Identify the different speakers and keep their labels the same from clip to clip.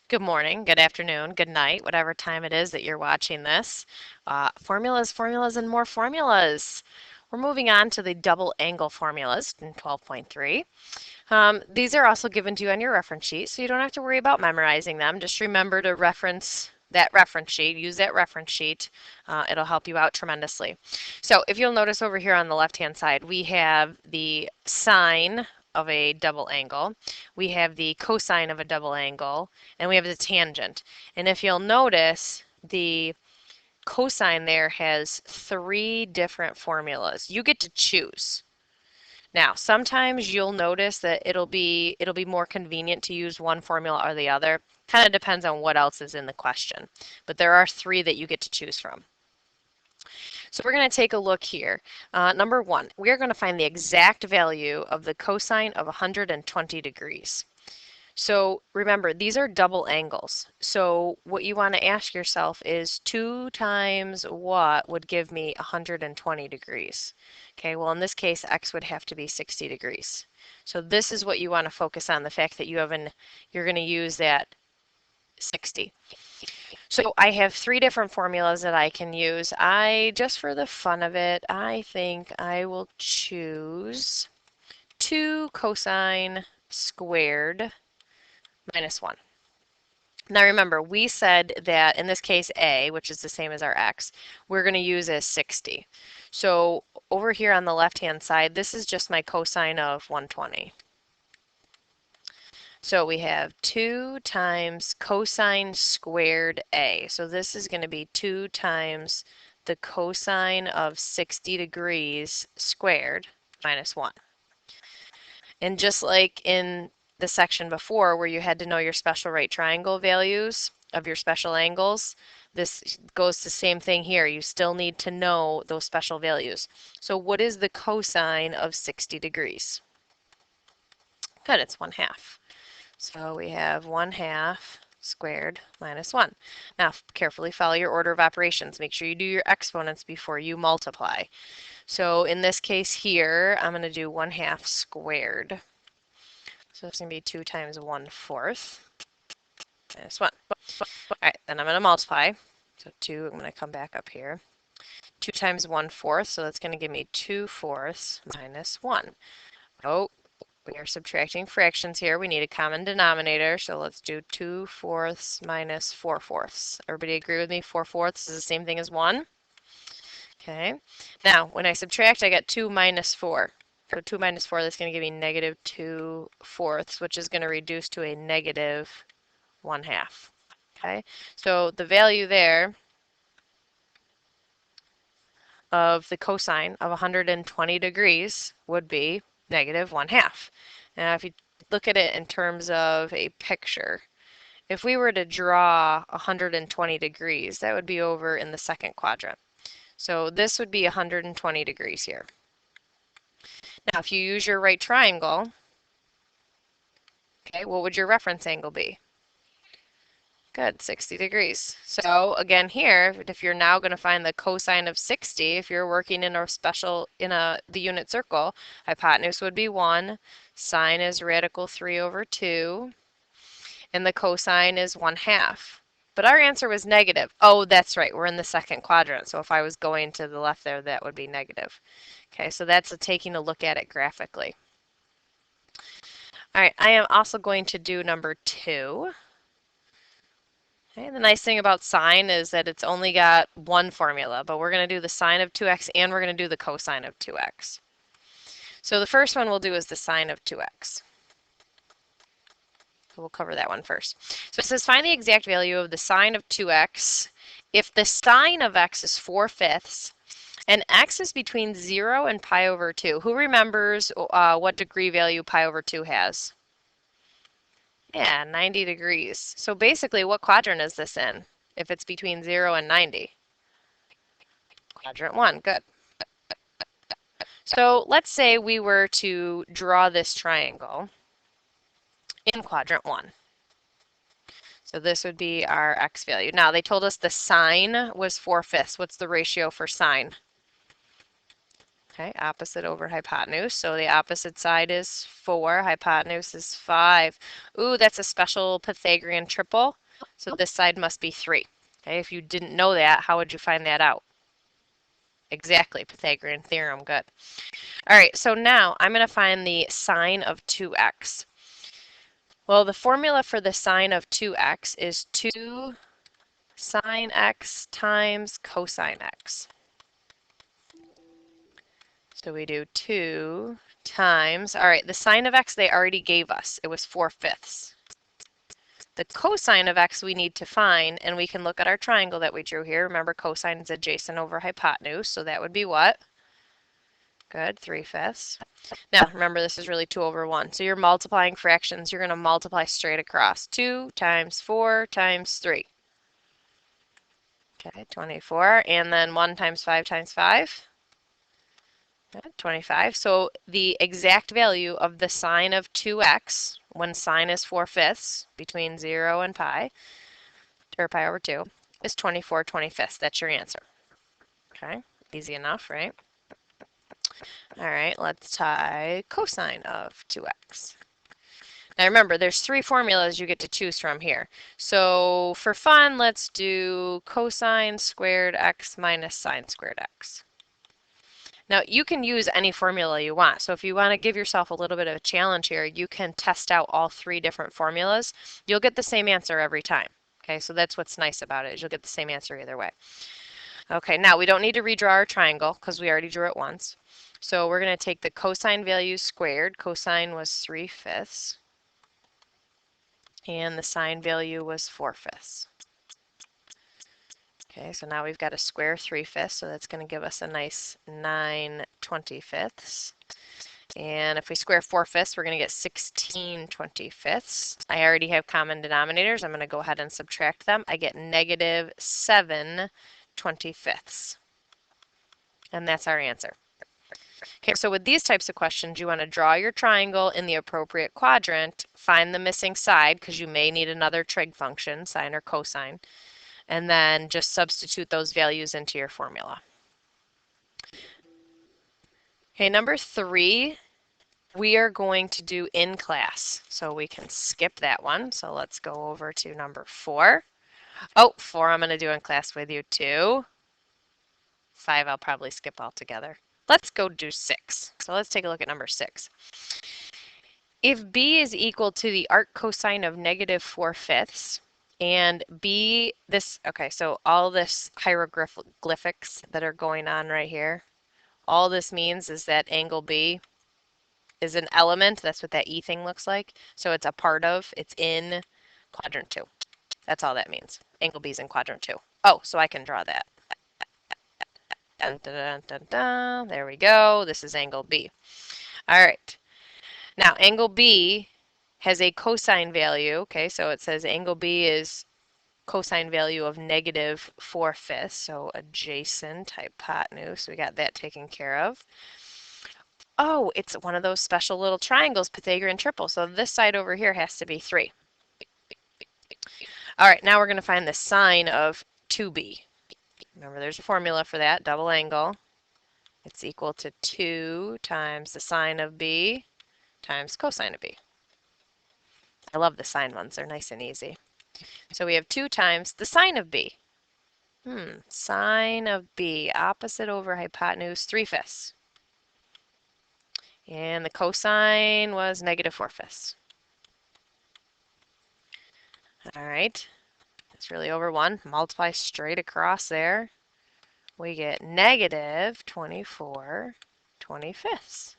Speaker 1: Good morning, good afternoon, good night, whatever time it is that you're watching this. Formulas, formulas, and more formulas. We're moving on to the double angle formulas in 12.3. These are also given to you on your reference sheet, so you don't have to worry about memorizing them. Just remember to reference that reference sheet, use that reference sheet. It'll help you out tremendously. So if you'll notice over here on the left-hand side, we have the sine of a double angle, we have the cosine of a double angle, and we have the tangent. And if you'll notice, the cosine there has three different formulas. You get to choose. Now, sometimes you'll notice that it'll be more convenient to use one formula or the other. Kind of depends on what else is in the question. But there are three that you get to choose from. So we're going to take a look here. Number one, we are going to find the exact value of the cosine of 120 degrees. So remember, these are double angles. So what you want to ask yourself is 2 times what would give me 120 degrees? Okay, well in this case, x would have to be 60 degrees. So this is what you want to focus on, the fact that you're going to use that 60. So I have three different formulas that I can use. Just for the fun of it, I think I will choose 2 cosine squared minus 1. Now remember, we said that in this case a, which is the same as our x, we're going to use as 60. So over here on the left-hand side, this is just my cosine of 120. So we have 2 times cosine squared a. So this is going to be 2 times the cosine of 60 degrees squared minus 1. And just like in the section before where you had to know your special right triangle values of your special angles, this goes the same thing here. You still need to know those special values. So what is the cosine of 60 degrees? Good, it's 1/2. So we have 1/2 squared minus 1. Now carefully follow your order of operations. Make sure you do your exponents before you multiply. So in this case here, I'm going to do 1/2 squared. So it's going to be 2 times 1/4 minus 1. All right, then I'm going to multiply. So 2, I'm going to come back up here. 2 times 1/4, so that's going to give me 2/4 minus 1. Oh, we are subtracting fractions here. We need a common denominator, so let's do 2/4 minus 4/4. Everybody agree with me? 4/4 is the same thing as 1. Okay. Now, when I subtract, I get 2 minus 4. So 2 minus 4, that's going to give me negative 2/4, which is going to reduce to a negative 1/2. Okay. So the value there of the cosine of 120 degrees would be negative 1/2. Now, if you look at it in terms of a picture, if we were to draw 120 degrees, that would be over in the second quadrant. So this would be 120 degrees here. Now, if you use your right triangle, okay, what would your reference angle be? Good, 60 degrees. So again here, if you're now going to find the cosine of 60, if you're working in the unit circle, hypotenuse would be 1, sine is radical 3 over 2, and the cosine is 1/2. But our answer was negative. Oh, that's right, we're in the second quadrant. So if I was going to the left there, that would be negative. Okay, so that's taking a look at it graphically. All right, I am also going to do number 2. Okay, the nice thing about sine is that it's only got one formula, but we're going to do the sine of 2x and we're going to do the cosine of 2x. So the first one we'll do is the sine of 2x. So we'll cover that one first. So it says find the exact value of the sine of 2x if the sine of x is 4/5 and x is between 0 and pi over 2. Who remembers what degree value pi over 2 has? Yeah, 90 degrees. So basically, what quadrant is this in? If it's between 0 and 90? Quadrant 1, good. So let's say we were to draw this triangle in quadrant 1. So this would be our x value. Now they told us the sine was 4/5. What's the ratio for sine? Okay, opposite over hypotenuse. So the opposite side is 4, hypotenuse is 5. Ooh, that's a special Pythagorean triple. So this side must be 3. Okay, if you didn't know that, how would you find that out? Exactly, Pythagorean theorem, good. All right, so now I'm going to find the sine of 2x. Well, the formula for the sine of 2x is 2 sine x times cosine x. So we do 2 times, all right, the sine of x they already gave us. It was 4/5. The cosine of x we need to find, and we can look at our triangle that we drew here. Remember, cosine is adjacent over hypotenuse, so that would be what? Good, 3/5. Now, remember, this is really 2 over 1. So you're multiplying fractions. You're going to multiply straight across. 2 times 4 times 3. Okay, 24. And then 1 times 5 times 5. 25. So the exact value of the sine of 2x, when sine is 4/5, between 0 and pi, or pi over 2, is 24/25. That's your answer. Okay, easy enough, right? All right, let's try cosine of 2x. Now remember, there's 3 formulas you get to choose from here. So for fun, let's do cosine squared x minus sine squared x. Now you can use any formula you want. So if you want to give yourself a little bit of a challenge here, you can test out all 3 different formulas. You'll get the same answer every time. Okay, so that's what's nice about it, is you'll get the same answer either way. Okay, now we don't need to redraw our triangle because we already drew it once. So we're going to take the cosine value squared. Cosine was 3/5. And the sine value was 4/5. Okay, so now we've got a square 3/5, so that's going to give us a nice 9/25. And if we square 4/5, we're going to get 16/25. I already have common denominators. I'm going to go ahead and subtract them. I get negative 7/25. And that's our answer. Okay, so with these types of questions, you want to draw your triangle in the appropriate quadrant, find the missing side, because you may need another trig function, sine or cosine, and then just substitute those values into your formula. Okay, number 3, we are going to do in class, so we can skip that one. So let's go over to number 4. Oh, 4 I'm going to do in class with you too. 5 I'll probably skip altogether. Let's go do 6. So let's take a look at number 6. If b is equal to the arc cosine of negative 4/5, and b, this, okay, so all this hieroglyphics that are going on right here, all this means is that angle B is an element. That's what that E thing looks like. So it's a part of, it's in quadrant 2. That's all that means. Angle B is in quadrant 2. Oh, so I can draw that. Dun, dun, dun, dun, dun. There we go. This is angle B. All right. Now, angle B has a cosine value. Okay, so it says angle B is cosine value of negative 4/5, so adjacent hypotenuse. We got that taken care of. Oh, it's one of those special little triangles, Pythagorean triple. So this side over here has to be 3. All right, now we're going to find the sine of 2b. Remember, there's a formula for that, double angle. It's equal to 2 times the sine of b times cosine of b. I love the sine ones. They're nice and easy. So we have 2 times the sine of b. Sine of b, opposite over hypotenuse, 3/5. And the cosine was negative 4/5. All right, it's really over 1. Multiply straight across there. We get negative 24/25.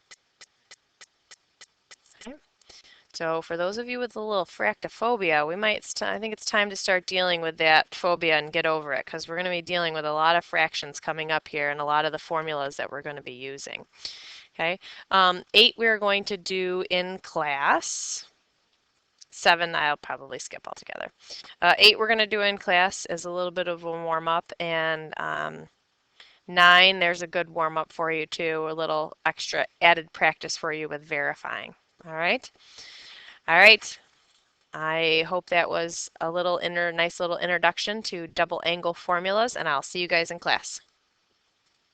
Speaker 1: Okay. So for those of you with a little fractophobia, I think it's time to start dealing with that phobia and get over it, because we're going to be dealing with a lot of fractions coming up here and a lot of the formulas that we're going to be using. Okay, 8 we're going to do in class. 7 I'll probably skip altogether. 8 we're going to do in class as a little bit of a warm-up, and 9, there's a good warm-up for you too, a little extra added practice for you with verifying. All right. All right. I hope that was a little nice little introduction to double angle formulas, and I'll see you guys in class.